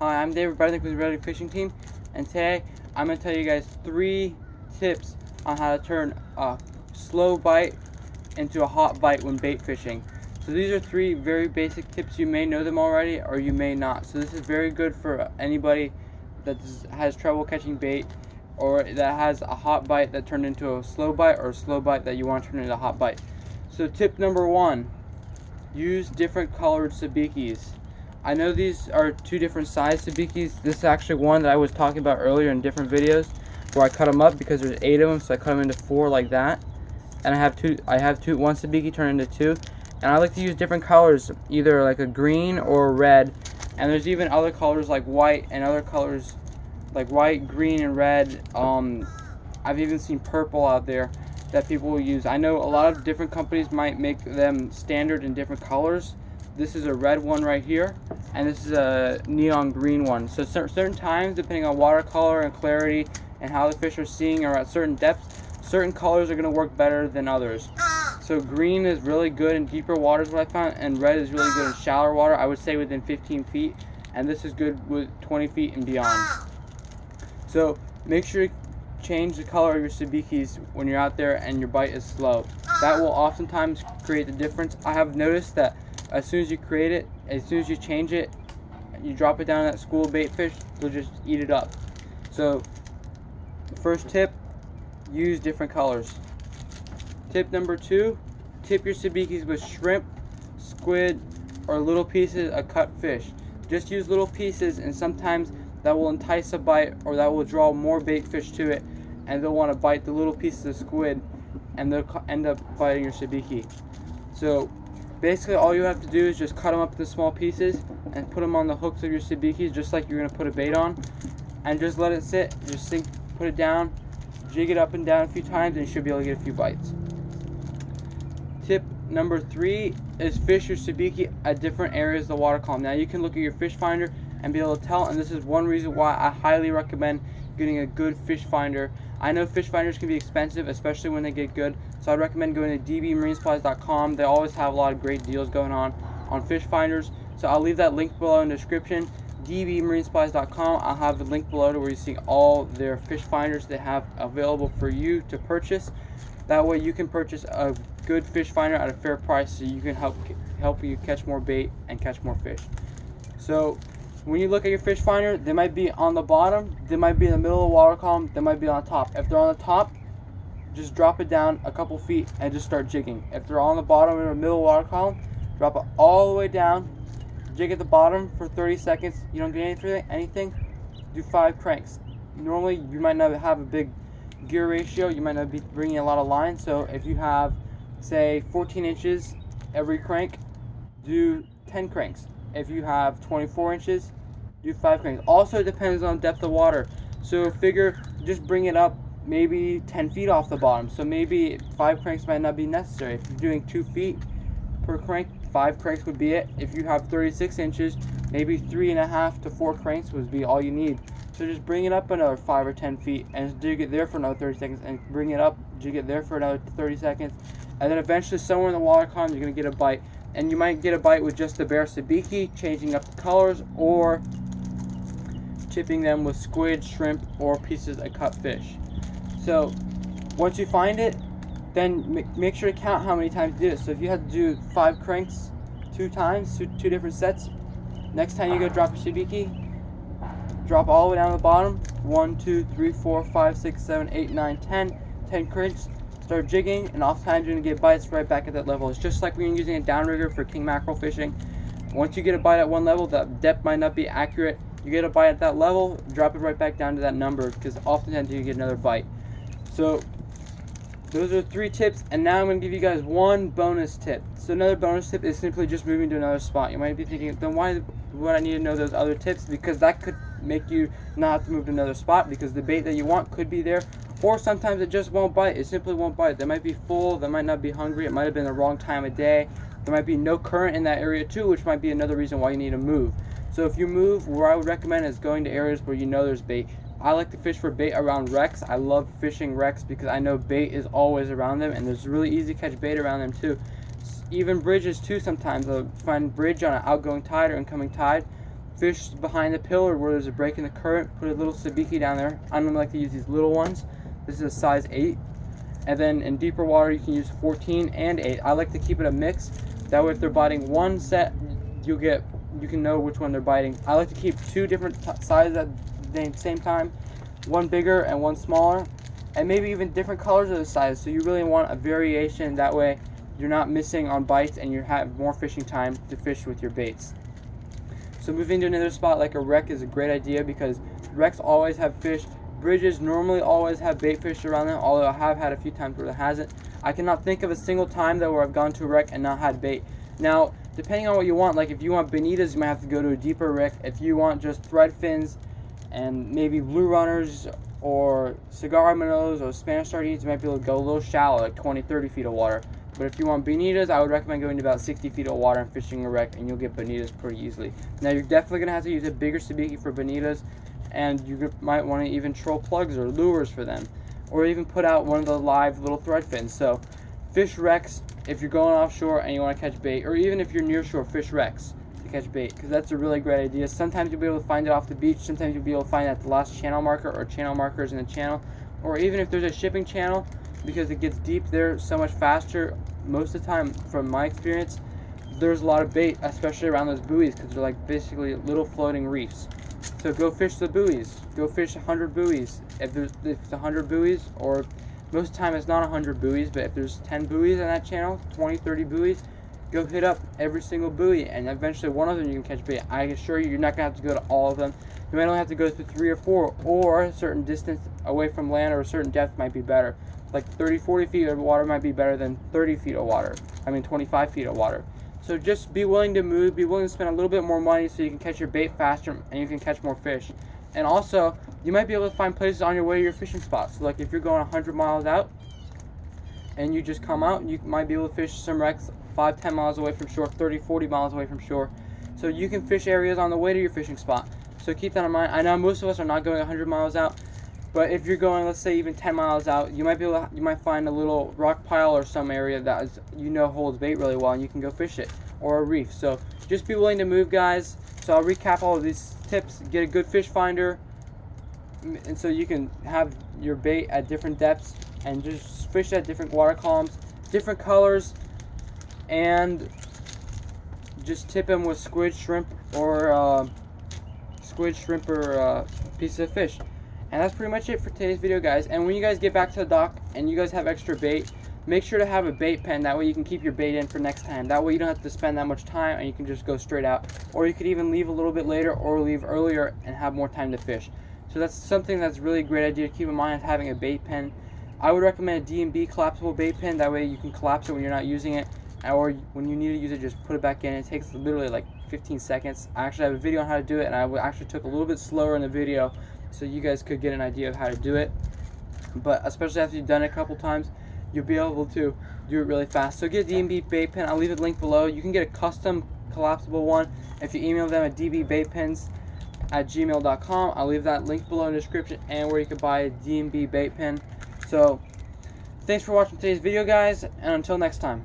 Hi, I'm David Bradnick with the Ready Fishing Team, and today I'm going to tell you guys 3 tips on how to turn a slow bite into a hot bite when bait fishing. So these are 3 very basic tips. You may know them already or you may not. So this is very good for anybody that has trouble catching bait or that has a hot bite that turned into a slow bite, or a slow bite that you want to turn into a hot bite. So tip number 1, use different colored sabikis. I know these are 2 different size sabikis. This is actually one that I was talking about earlier in different videos where I cut them up because there's 8 of them, so I cut them into 4 like that. And I have one sabiki turned into 2. And I like to use different colors, either like a green or a red. And there's even other colors like white and other colors like white, green, and red. I've even seen purple out there that people will use. I know a lot of different companies might make them standard in different colors. This is a red one right here, and this is a neon green one. So certain times, depending on watercolor and clarity and how the fish are seeing, or at certain depths, certain colors are going to work better than others. So green is really good in deeper waters, what I found, and red is really good in shallower water. I would say within 15 feet, and this is good with 20 feet and beyond. So make sure to change the color of your sabikis when you're out there and your bite is slow. That will oftentimes create the difference. I have noticed that as soon as you create it, as soon as you change it, you drop it down to that school bait fish, they'll just eat it up. So first tip, use different colors. Tip number 2, tip your sabikis with shrimp, squid, or little pieces of cut fish. Just use little pieces, and sometimes that will entice a bite, or that will draw more bait fish to it, and they'll want to bite the little pieces of squid, and they'll end up biting your sabiki. So basically all you have to do is just cut them up into small pieces and put them on the hooks of your sabikis, just like you're going to put a bait on, and just let it sit. Just put it down, jig it up and down a few times, and you should be able to get a few bites. Tip number 3 is fish your sabiki at different areas of the water column. Now you can look at your fish finder and be able to tell, and this is one reason why I highly recommend getting a good fish finder. I know fish finders can be expensive, especially when they get good, so I'd recommend going to dbmarinesupplies.com. They always have a lot of great deals going on fish finders, so I'll leave that link below in the description. dbmarinesupplies.com. I'll have the link below to where you see all their fish finders they have available for you to purchase. That way you can purchase a good fish finder at a fair price, so you can help you catch more bait and catch more fish. So when you look at your fish finder, they might be on the bottom, they might be in the middle of the water column, they might be on the top. If they're on the top, just drop it down a couple feet and just start jigging. If they're on the bottom or the middle of the water column, drop it all the way down, jig at the bottom for 30 seconds. You don't get anything, do 5 cranks. Normally you might not have a big gear ratio, you might not be bringing a lot of line, so if you have, say, 14 inches every crank, do 10 cranks. If you have 24 inches, do 5 cranks. Also depends on depth of water, so figure just bring it up maybe 10 feet off the bottom, so maybe 5 cranks might not be necessary. If you're doing 2 feet per crank, 5 cranks would be it. If you have 36 inches, maybe 3.5 to 4 cranks would be all you need. So just bring it up another 5 or 10 feet and jig it there for another 30 seconds, and bring it up, jig it there for another 30 seconds, and then eventually somewhere in the water column you're going to get a bite. And you might get a bite with just the bare sabiki, changing up the colors, or chipping them with squid, shrimp, or pieces of cut fish. So once you find it, then make sure to count how many times you do it. So if you had to do 5 cranks 2 times, 2 different sets, next time you go drop your sabiki, drop all the way down to the bottom, 1, 2, 3, 4, 5, 6, 7, 8, 9, 10 cranks. Start jigging, and oftentimes you're going to get bites right back at that level. It's just like when you're using a downrigger for king mackerel fishing. Once you get a bite at one level, that depth might not be accurate. You get a bite at that level, drop it right back down to that number, because oftentimes you get another bite. So those are 3 tips, and now I'm going to give you guys one bonus tip. So another bonus tip is simply just moving to another spot. You might be thinking, then why would I need to know those other tips? Because that could make you not have to move to another spot, because the bait that you want could be there. Or sometimes it just won't bite. It simply won't bite. They might be full. They might not be hungry. It might have been the wrong time of day. There might be no current in that area too, which might be another reason why you need to move. So if you move, where I would recommend is going to areas where you know there's bait. I like to fish for bait around wrecks. I love fishing wrecks because I know bait is always around them, and there's really easy to catch bait around them too. Even bridges too sometimes. I'll find bridge on an outgoing tide or incoming tide. fish behind the pillar where there's a break in the current, put a little sabiki down there. I normally like to use these little ones. This is a size 8. And then in deeper water you can use 14 and 8. I like to keep it a mix. That way if they're biting one set, you can know which one they're biting. I like to keep 2 different sizes at the same time. One bigger and one smaller. And maybe even different colors of the size. So you really want a variation. That way you're not missing on bites and you have more fishing time to fish with your baits. So moving to another spot like a wreck is a great idea because wrecks always have fish. Bridges normally always have bait fish around them, although I have had a few times where it hasn't. I cannot think of a single time though where I've gone to a wreck and not had bait. Now, depending on what you want, like if you want bonitas, you might have to go to a deeper wreck. If you want just thread fins and maybe blue runners or cigar minnows or Spanish sardines, you might be able to go a little shallow, like 20-30 feet of water. But if you want bonitas, I would recommend going to about 60 feet of water and fishing a wreck, and you'll get bonitas pretty easily. Now, you're definitely going to have to use a bigger sabiki for bonitas, and you might want to even troll plugs or lures for them, or even put out one of the live little thread fins. So, fish wrecks if you're going offshore and you want to catch bait, or even if you're near shore, fish wrecks to catch bait, because that's a really great idea. Sometimes you'll be able to find it off the beach, sometimes you'll be able to find it at the last channel marker or channel markers in the channel, or even if there's a shipping channel, because it gets deep there so much faster. Most of the time, from my experience, there's a lot of bait, especially around those buoys, because they're like basically little floating reefs. So go fish the buoys. Go fish 100 buoys. If it's 100 buoys, or most of the time it's not 100 buoys, but if there's 10 buoys on that channel, 20, 30 buoys, go hit up every single buoy, and eventually one of them you can catch bait. I assure you, you're not going to have to go to all of them. You might only have to go to 3 or 4, or a certain distance away from land or a certain depth might be better. Like 30-40 feet of water might be better than 30 feet of water. 25 feet of water. So just be willing to move, be willing to spend a little bit more money so you can catch your bait faster and you can catch more fish. And also, you might be able to find places on your way to your fishing spots. So like if you're going 100 miles out and you just come out, you might be able to fish some wrecks 5-10 miles away from shore, 30-40 miles away from shore. So you can fish areas on the way to your fishing spot. So keep that in mind. I know most of us are not going 100 miles out, but if you're going, let's say, even 10 miles out, you might find a little rock pile or some area that is, holds bait really well, and you can go fish it, or a reef. So just be willing to move, guys. So I'll recap all of these tips. Get a good fish finder, and so you can have your bait at different depths and just fish at different water columns, different colors, and just tip them with squid, shrimp, or pieces of fish. And that's pretty much it for today's video, guys. And when you guys get back to the dock and you guys have extra bait, make sure to have a bait pen. That way you can keep your bait in for next time. That way you don't have to spend that much time and you can just go straight out. Or you could even leave a little bit later or leave earlier and have more time to fish. So that's something that's really a great idea to keep in mind, is having a bait pen. I would recommend a D&B collapsible bait pen. That way you can collapse it when you're not using it. Or when you need to use it, just put it back in. It takes literally like 15 seconds. I actually have a video on how to do it, and I actually took a little bit slower in the video so you guys could get an idea of how to do it. But especially after you've done it a couple times, you'll be able to do it really fast. So get a D&B bait pen. I'll leave a link below. You can get a custom collapsible one if you email them at dbbaitpens@gmail.com. I'll leave that link below in the description, and where you can buy a D&B bait pen. So thanks for watching today's video, guys, and until next time.